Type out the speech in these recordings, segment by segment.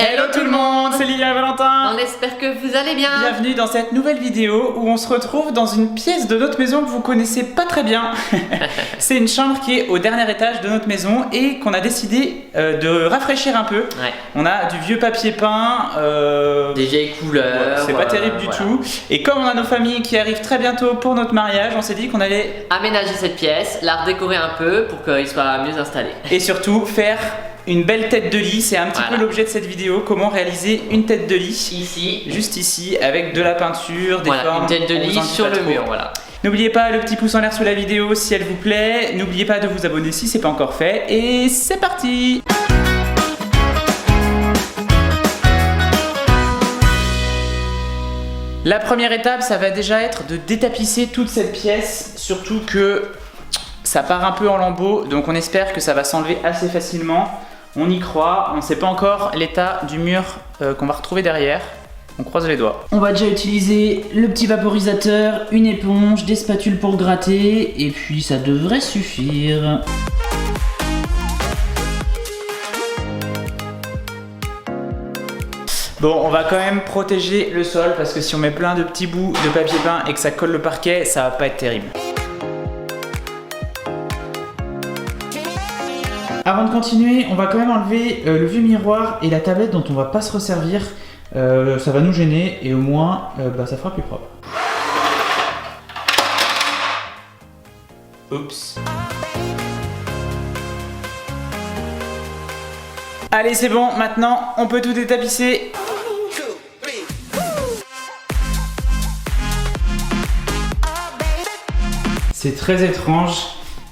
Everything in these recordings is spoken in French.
Hello tout le monde, c'est Lily et Valentin. On espère que vous allez bien. Bienvenue dans cette nouvelle vidéo où on se retrouve dans une pièce de notre maison que vous connaissez pas très bien. C'est une chambre qui est au dernier étage de notre maison et qu'on a décidé de rafraîchir un peu. Ouais. On a du vieux papier peint, des vieilles couleurs. c'est pas terrible du tout. Et comme on a nos familles qui arrivent très bientôt pour notre mariage, on s'est dit qu'on allait aménager cette pièce, la redécorer un peu pour qu'il soit mieux installé. Et surtout faire une belle tête de lit, c'est un petit peu l'objet de cette vidéo, comment réaliser une tête de lit. Ici. Juste ici, avec de la peinture, des formes. Une tête de lit sur le mur, voilà. N'oubliez pas le petit pouce en l'air sous la vidéo si elle vous plaît. N'oubliez pas de vous abonner si c'est pas encore fait. Et c'est parti! La première étape, ça va déjà être de détapisser toute cette pièce, surtout que ça part un peu en lambeaux, donc on espère que ça va s'enlever assez facilement. On y croit, on ne sait pas encore l'état du mur qu'on va retrouver derrière. On croise les doigts. On va déjà utiliser le petit vaporisateur, une éponge, des spatules pour gratter, et puis ça devrait suffire. Bon, on va quand même protéger le sol parce que si on met plein de petits bouts de papier peint et que ça colle le parquet, ça va pas être terrible. Avant de continuer, on va quand même enlever le vieux miroir et la tablette dont on va pas se resservir. Ça va nous gêner et au moins ça fera plus propre. Oups. Allez, c'est bon, maintenant on peut tout détapisser. C'est très étrange,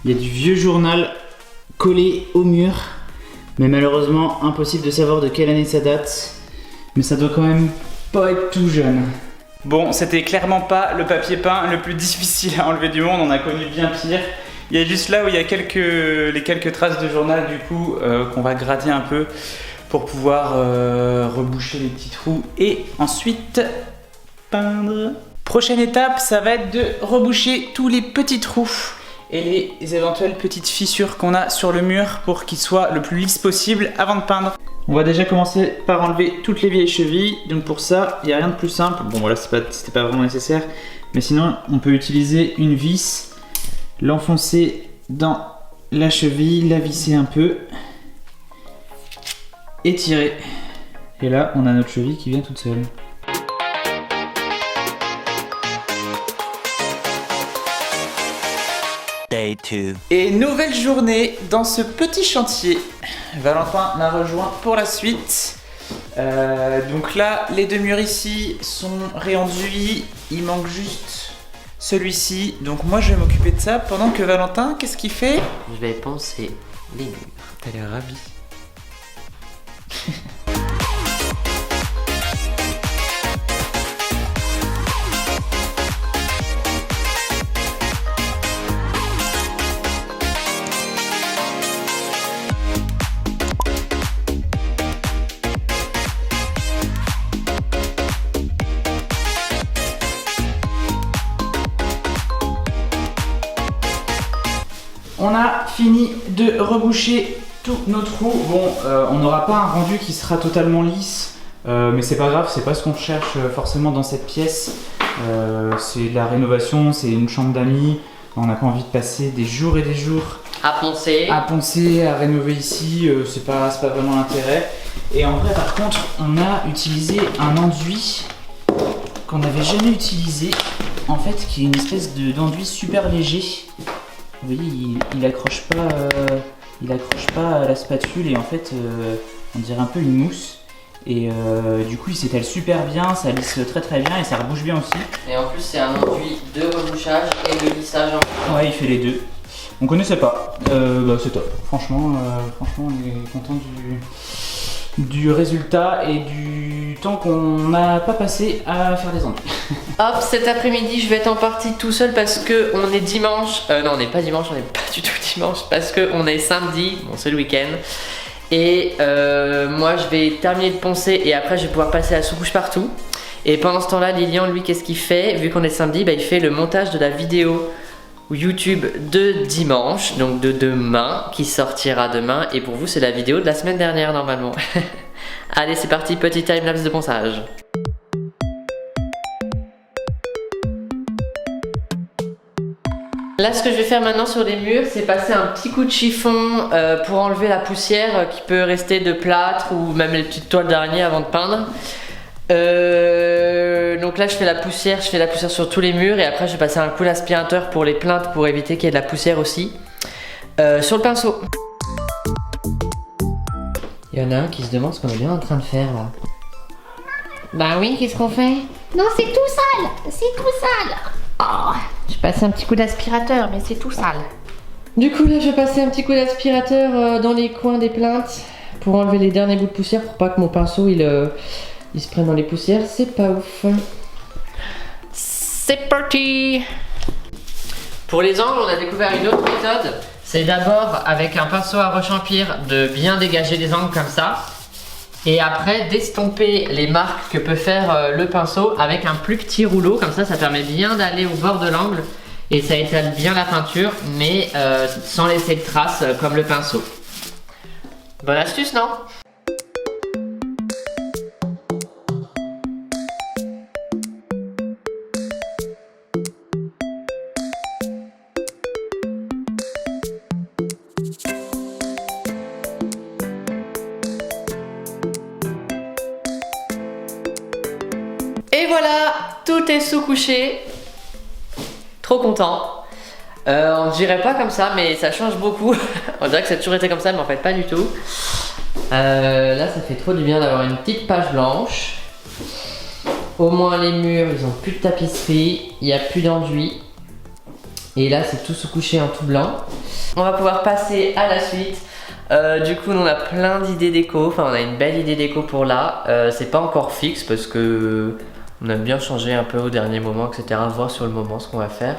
il y a du vieux journal collé au mur, mais malheureusement impossible de savoir de quelle année ça date, mais ça doit quand même pas être tout jeune. Bon, c'était clairement pas le papier peint le plus difficile à enlever du monde, on a connu bien pire. Il y a juste là où il y a les quelques traces de journal du coup qu'on va gratter un peu pour pouvoir reboucher les petits trous et ensuite peindre. Prochaine étape, ça va être de reboucher tous les petits trous et les éventuelles petites fissures qu'on a sur le mur pour qu'il soit le plus lisse possible avant de peindre. On va déjà commencer par enlever toutes les vieilles chevilles, donc pour ça, il n'y a rien de plus simple. Bon voilà, c'était pas vraiment nécessaire, mais sinon on peut utiliser une vis, l'enfoncer dans la cheville, la visser un peu et tirer. Et là, on a notre cheville qui vient toute seule. Day 2. Et nouvelle journée dans ce petit chantier. Valentin m'a rejoint pour la suite. Donc là, les deux murs ici sont réenduits. Il manque juste celui-ci. Donc moi, je vais m'occuper de ça pendant que Valentin, qu'est-ce qu'il fait? Je vais poncer les murs. T'as l'air ravi. On a fini de reboucher tous nos trous. Bon, on n'aura pas un rendu qui sera totalement lisse, mais c'est pas grave, c'est pas ce qu'on cherche forcément dans cette pièce. C'est de la rénovation, c'est une chambre d'amis. On n'a pas envie de passer des jours et des jours à poncer, à rénover ici. C'est pas vraiment l'intérêt. Et en vrai, par contre, on a utilisé un enduit qu'on n'avait jamais utilisé, en fait, qui est une espèce d'enduit super léger. Vous voyez, il accroche pas à la spatule et en fait on dirait un peu une mousse et du coup il s'étale super bien, ça lisse très très bien et ça rebouche bien aussi. Et en plus c'est un enduit de rebouchage et de lissage en... Ouais, il fait les deux. On connaissait pas, c'est top. Franchement on est content du résultat et du temps qu'on n'a pas passé à faire des enduits. Hop, cet après-midi je vais être en partie tout seul parce que on est dimanche. Non, on n'est pas dimanche, on n'est pas du tout dimanche parce que on est samedi, bon c'est le week-end. Et moi je vais terminer de poncer et après je vais pouvoir passer la sous-couche partout. Et pendant ce temps-là, Lilian, lui, qu'est-ce qu'il fait? Vu qu'on est samedi, il fait le montage de la vidéo YouTube de dimanche, donc de demain, qui sortira demain. Et pour vous, c'est la vidéo de la semaine dernière normalement. Allez, c'est parti, petit time-lapse de ponçage. Là, ce que je vais faire maintenant sur les murs, c'est passer un petit coup de chiffon pour enlever la poussière qui peut rester de plâtre ou même les petites toiles d'araignée avant de peindre. Donc là, je fais la poussière sur tous les murs et après, je vais passer un coup d'aspirateur pour les plinthes pour éviter qu'il y ait de la poussière aussi. Sur le pinceau. Il y en a un qui se demande ce qu'on est bien en train de faire là. Bah oui, qu'est-ce qu'on fait? Non, c'est tout sale. C'est tout sale. Oh, je passe un petit coup d'aspirateur, mais c'est tout sale. Du coup, là, je vais passer un petit coup d'aspirateur dans les coins des plinthes pour enlever les derniers bouts de poussière pour pas que mon pinceau il se prenne dans les poussières. C'est pas ouf. C'est parti! Pour les angles, on a découvert une autre méthode. C'est d'abord avec un pinceau à rechampir de bien dégager les angles comme ça. Et après d'estomper les marques que peut faire le pinceau avec un plus petit rouleau. Comme ça permet bien d'aller au bord de l'angle. Et ça étale bien la peinture, mais sans laisser de traces comme le pinceau. Bonne astuce, non? Et voilà, tout est sous-couché. Trop content. On dirait pas comme ça, mais ça change beaucoup. On dirait que ça a toujours été comme ça, mais en fait pas du tout. Là, ça fait trop du bien d'avoir une petite page blanche. Au moins les murs, ils ont plus de tapisserie, il n'y a plus d'enduit. Et là, c'est tout sous-couché en tout blanc. On va pouvoir passer à la suite. Du coup, on a plein d'idées déco. Enfin, on a une belle idée déco pour là. C'est pas encore fixe parce que on aime bien changer un peu au dernier moment, etc. Voir sur le moment ce qu'on va faire.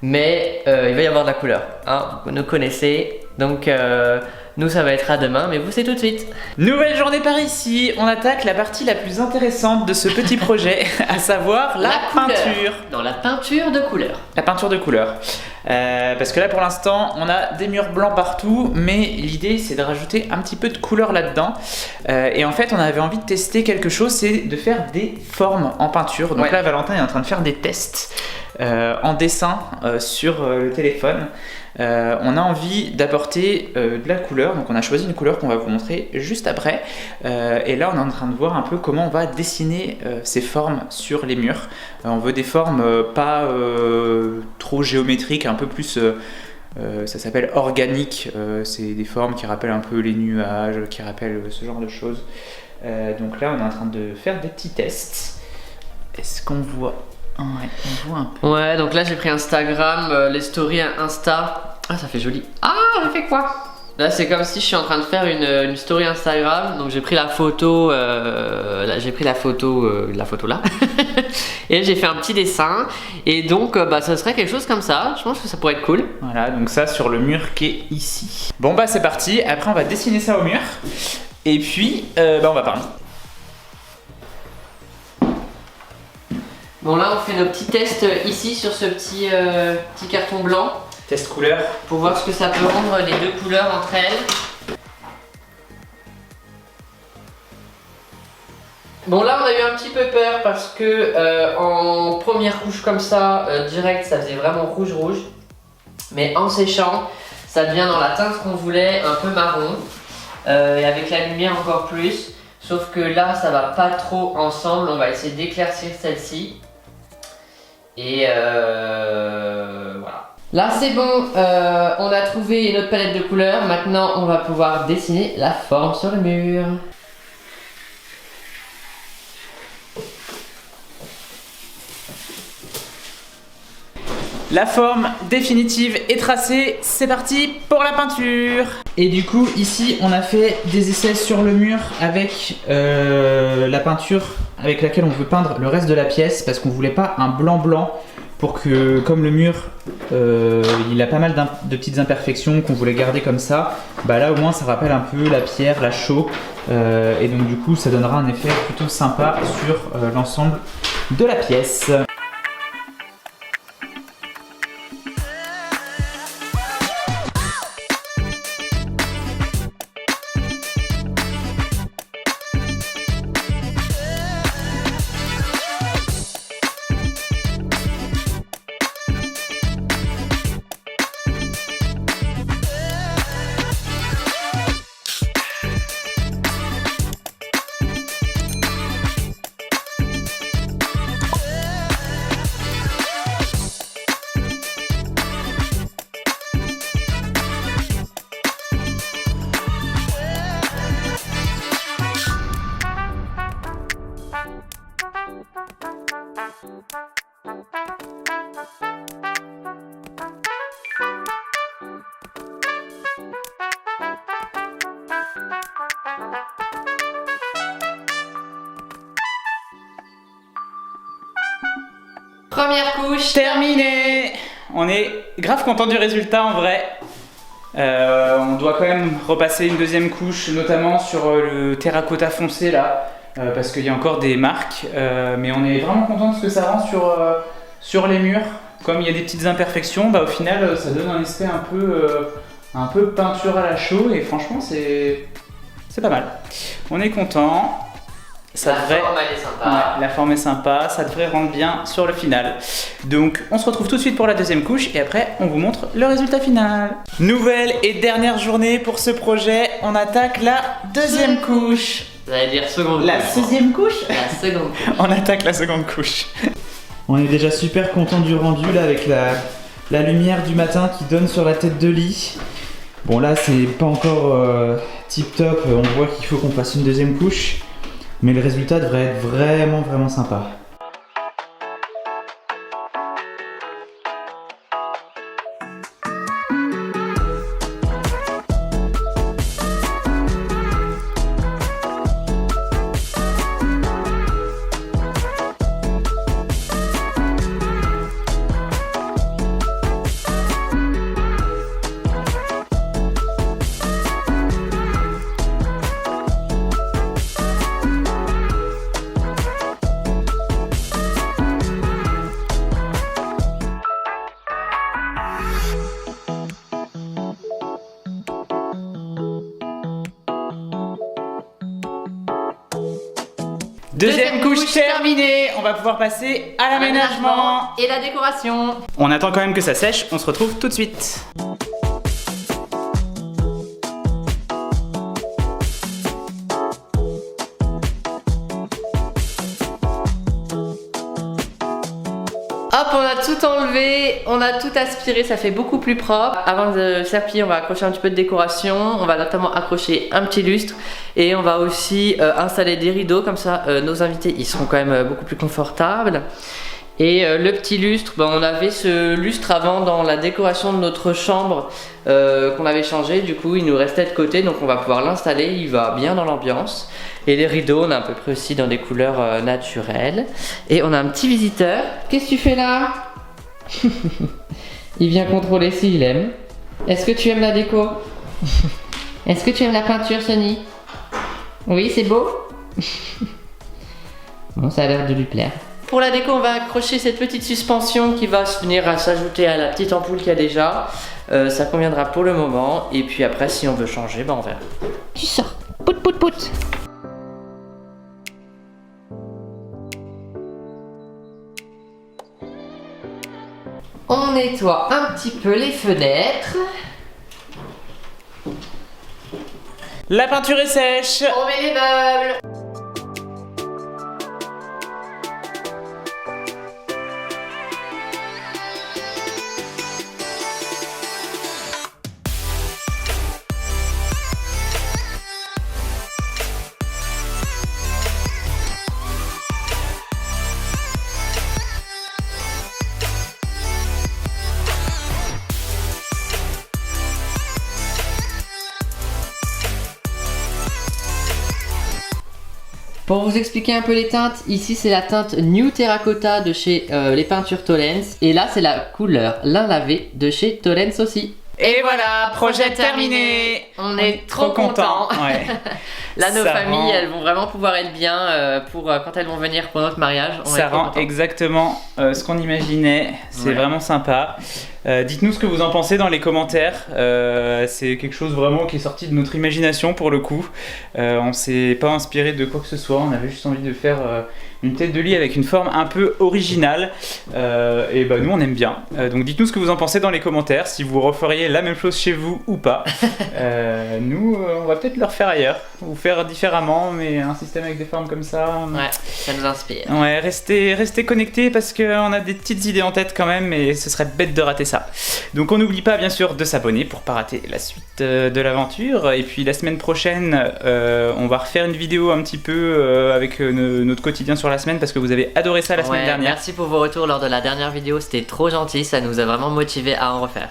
Mais il va y avoir de la couleur. Hein, vous nous connaissez. Donc, nous, ça va être à demain. Mais vous, c'est tout de suite. Nouvelle journée par ici. On attaque la partie la plus intéressante de ce petit projet, à savoir la peinture. Dans la peinture de couleur. La peinture de couleur. Parce que là pour l'instant on a des murs blancs partout, mais l'idée c'est de rajouter un petit peu de couleur là-dedans. Et en fait on avait envie de tester quelque chose, c'est de faire des formes en peinture. Donc là Valentin est en train de faire des tests en dessin sur le téléphone. On a envie d'apporter de la couleur, donc on a choisi une couleur qu'on va vous montrer juste après. Et là on est en train de voir un peu comment on va dessiner ces formes sur les murs. On veut des formes pas trop géométriques, un peu plus ça s'appelle organique. C'est des formes qui rappellent un peu les nuages, qui rappellent ce genre de choses. Donc là on est en train de faire des petits tests. Est-ce qu'on voit? Ouais, on voit un peu. Ouais, donc là j'ai pris Instagram, les stories Insta. Ah, ça fait joli. Ah, j'ai fait quoi? Là c'est comme si je suis en train de faire une story Instagram. Donc j'ai pris la photo, là et j'ai fait un petit dessin. Et donc ça serait quelque chose comme ça. Je pense que ça pourrait être cool. Voilà, donc ça sur le mur qui est ici. Bon bah c'est parti, après on va dessiner ça au mur. Et puis on va peindre. Bon là on fait nos petits tests ici sur ce petit carton blanc. Test couleur. Pour voir ce que ça peut rendre les deux couleurs entre elles. Bon là on a eu un petit peu peur parce que en première couche comme ça, direct ça faisait vraiment rouge. Mais en séchant, ça devient dans la teinte qu'on voulait, un peu marron. Et avec la lumière encore plus. Sauf que là ça va pas trop ensemble, on va essayer d'éclaircir celle-ci. Et voilà. Là c'est bon, on a trouvé notre palette de couleurs. Maintenant on va pouvoir dessiner la forme sur le mur. La forme définitive est tracée, c'est parti pour la peinture. Et du coup ici on a fait des essais sur le mur avec la peinture avec laquelle on veut peindre le reste de la pièce, parce qu'on voulait pas un blanc pour que, comme le mur il a pas mal de petites imperfections qu'on voulait garder comme ça, bah là au moins ça rappelle un peu la pierre, la chaux, et donc du coup ça donnera un effet plutôt sympa sur l'ensemble de la pièce. Première couche. Terminé. On est grave content du résultat en vrai. On doit quand même repasser une deuxième couche, notamment sur le terracotta foncé là, parce qu'il y a encore des marques. Mais on est vraiment content de ce que ça rend sur les murs. Comme il y a des petites imperfections, bah, au final ça donne un aspect un peu peinture à la chaux et franchement c'est pas mal. On est content. Ça La forme elle est sympa. Ouais, la forme est sympa, ça devrait rendre bien sur le final. Donc on se retrouve tout de suite pour la deuxième couche et après on vous montre le résultat final. Nouvelle et dernière journée pour ce projet, on attaque la deuxième couche. Vous allez dire seconde La couche. deuxième couche. La seconde couche. On attaque la seconde couche. On est déjà super content du rendu là avec la lumière du matin qui donne sur la tête de lit. Bon là c'est pas encore tip top, on voit qu'il faut qu'on fasse une deuxième couche. Mais le résultat devrait être vraiment sympa. Deuxième couche terminée, on va pouvoir passer à l'aménagement. Et la décoration. On attend quand même que ça sèche, on se retrouve tout de suite. Hop, on a tout enlevé, on a tout aspiré, ça fait beaucoup plus propre. Avant de s'appuyer, on va accrocher un petit peu de décoration. On va notamment accrocher un petit lustre et on va aussi installer des rideaux, comme ça nos invités ils seront quand même beaucoup plus confortables. Et le petit lustre, ben, on avait ce lustre avant dans la décoration de notre chambre qu'on avait changé, du coup il nous restait de côté, donc on va pouvoir l'installer, il va bien dans l'ambiance. Et les rideaux, on a à peu près aussi dans des couleurs naturelles. Et on a un petit visiteur. Qu'est-ce que tu fais là? Il vient contrôler s'il aime. Est-ce que tu aimes la déco? Est-ce que tu aimes la peinture, Sonny? Oui, c'est beau? Bon, ça a l'air de lui plaire. Pour la déco, on va accrocher cette petite suspension qui va venir à s'ajouter à la petite ampoule qu'il y a déjà. Ça conviendra pour le moment. Et puis après, si on veut changer, ben on verra. Tu sors. Pout pout pout. On nettoie un petit peu les fenêtres. La peinture est sèche. On met les meubles. Pour vous expliquer un peu les teintes, ici c'est la teinte New Terracotta de chez les peintures Tollens. Et là c'est la couleur Lin Lavé de chez Tollens aussi. Et voilà, projet terminé. On est trop contents. Ouais. Là nos Ça familles rend- elles vont vraiment pouvoir être bien pour quand elles vont venir pour notre mariage. On Ça est trop rend contents. exactement ce qu'on imaginait, c'est Ouais. vraiment sympa. Dites-nous ce que vous en pensez dans les commentaires, c'est quelque chose vraiment qui est sorti de notre imagination pour le coup. On s'est pas inspiré de quoi que ce soit, on avait juste envie de faire une tête de lit avec une forme un peu originale et bah nous on aime bien. Donc dites-nous ce que vous en pensez dans les commentaires, si vous referiez la même chose chez vous ou pas. Nous on va peut-être le refaire ailleurs, ou faire faire différemment, mais un système avec des formes comme ça. Ouais, ça nous inspire. Ouais, restez connectés parce qu'on a des petites idées en tête quand même et ce serait bête de rater ça. Donc on n'oublie pas bien sûr de s'abonner pour pas rater la suite de l'aventure. Et puis la semaine prochaine, on va refaire une vidéo un petit peu avec notre quotidien sur la semaine parce que vous avez adoré ça la semaine dernière. Merci pour vos retours lors de la dernière vidéo, c'était trop gentil, ça nous a vraiment motivé à en refaire.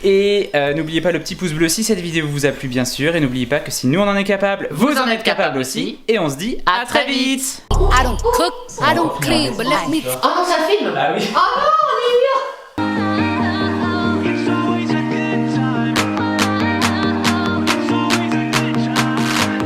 Et n'oubliez pas le petit pouce bleu si cette vidéo vous a plu bien sûr. Et n'oubliez pas que si nous on en est capable, vous en êtes capable aussi. Et on se dit à très vite. I don't cook, I don't clean, but let me Oh non, ça filme. Ah oui. Oh non.